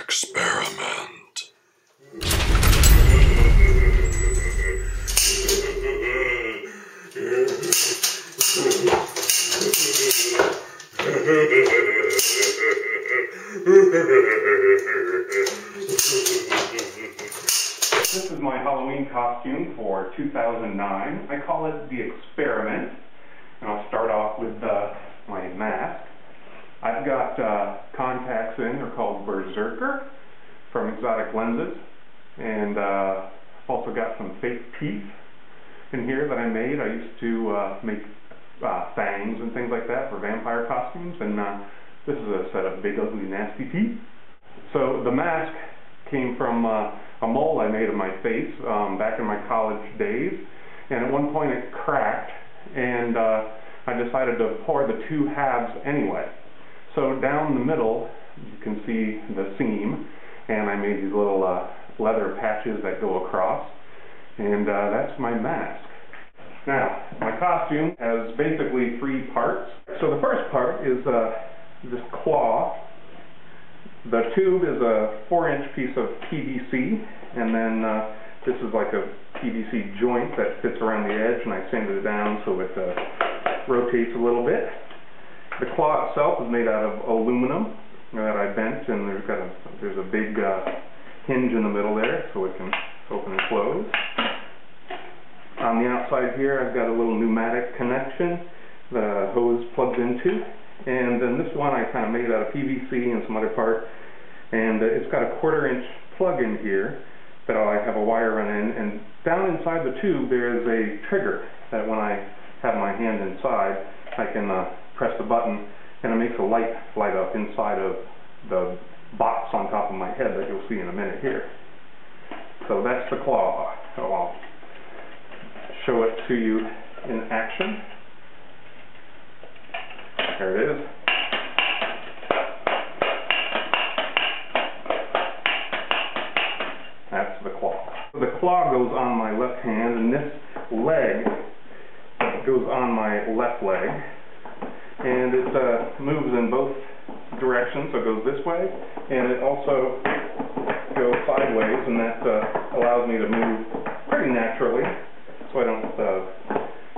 experiment. This is my Halloween costume for 2009. I call it the experiment. And I'll start off with my mask. I've got contacts in. They're called Berserker from Exotic Lenses. And also got some fake teeth in here that I made. I used to make fangs and things like that for vampire costumes. And this is a set of big, ugly, nasty teeth. So the mask came from a mold I made of my face back in my college days, and at one point it cracked, and I decided to pour the two halves anyway. So down the middle you can see the seam, and I made these little leather patches that go across, and that's my mask. Now, my costume has basically three parts. So the first part is this claw. The tube is a 4-inch piece of PVC, and then this is like a PVC joint that fits around the edge, and I sanded it down so it rotates a little bit. The claw itself is made out of aluminum that I bent, and there's a big hinge in the middle there so it can open and close. On the outside here I've got a little pneumatic connection the hose plugs into. And then this one I kind of made out of PVC and some other part, and it's got a 1/4-inch plug in here that I have a wire run in, and down inside the tube there is a trigger that when I have my hand inside I can press the button and it makes a light light up inside of the box on top of my head that you'll see in a minute here. So that's the claw. So I'll show it to you in action. There it is. That's the claw. The claw goes on my left hand, and this leg goes on my left leg. And it moves in both directions, so it goes this way, and it also goes sideways, and that allows me to move pretty naturally, so I don't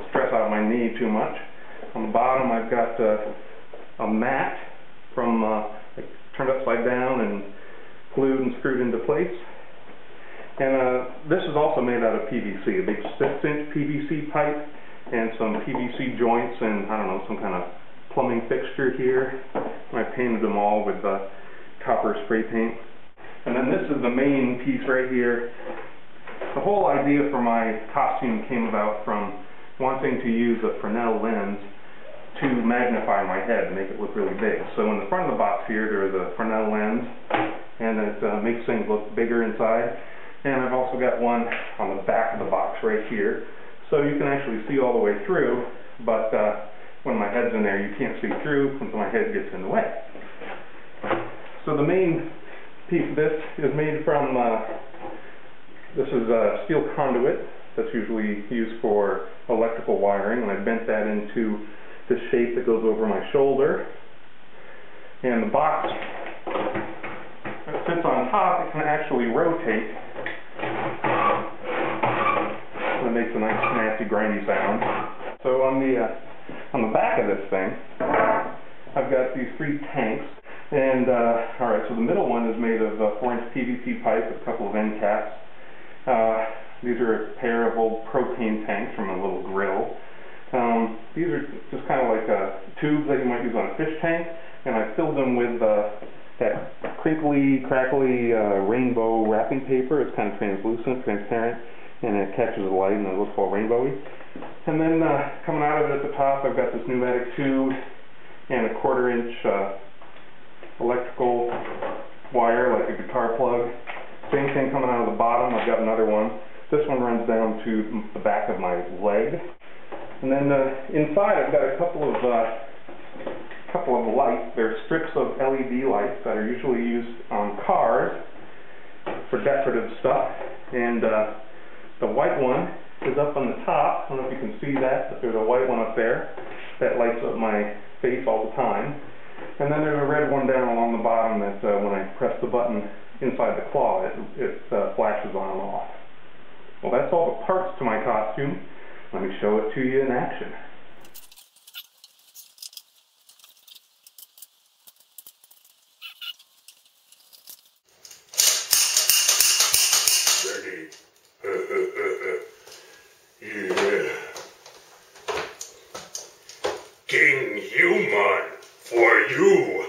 stress out my knee too much. On the bottom I've got a mat from turned upside down and glued and screwed into place. And this is also made out of PVC, a big 6-inch PVC pipe and some PVC joints and, I don't know, some kind of plumbing fixture here. And I painted them all with copper spray paint. And then this is the main piece right here. The whole idea for my costume came about from wanting to use a fresnel lens to magnify my head and make it look really big. So in the front of the box here there is a fresnel lens, and it makes things look bigger inside. And I've also got one on the back of the box right here, so you can actually see all the way through, but when my head's in there you can't see through until my head gets in the way. So the main piece of this is made from, this is a steel conduit that's usually used for electrical wiring, and I bent that into this shape that goes over my shoulder. And the box that sits on top, it can actually rotate, and it makes a nice nasty grindy sound. So on the back of this thing I've got these 3 tanks, and alright, so the middle one is made of 4-inch PVC pipe with a couple of end caps. These are a pair of old propane tanks from a little grill. These are just kind of like tubes that you might use on a fish tank, and I filled them with that crinkly, crackly rainbow wrapping paper. It's kind of translucent, transparent, and it catches the light and it looks all rainbowy. And then coming out of it at the top I've got this pneumatic tube and a 1/4-inch electrical wire like a guitar plug. Same thing coming out of the bottom. I've got another one. This one runs down to the back of my leg. And then inside I've got a couple of lights. They're strips of LED lights that are usually used on cars for decorative stuff. And the white one is up on the top. I don't know if you can see that, but there's a white one up there that lights up my face all the time. And then there's a red one down along the bottom that when I press the button inside the claw, it flashes on and off. Well, that's all the parts to my costume. Let me show it to you in action. Ready? Yeah. King Human, for you.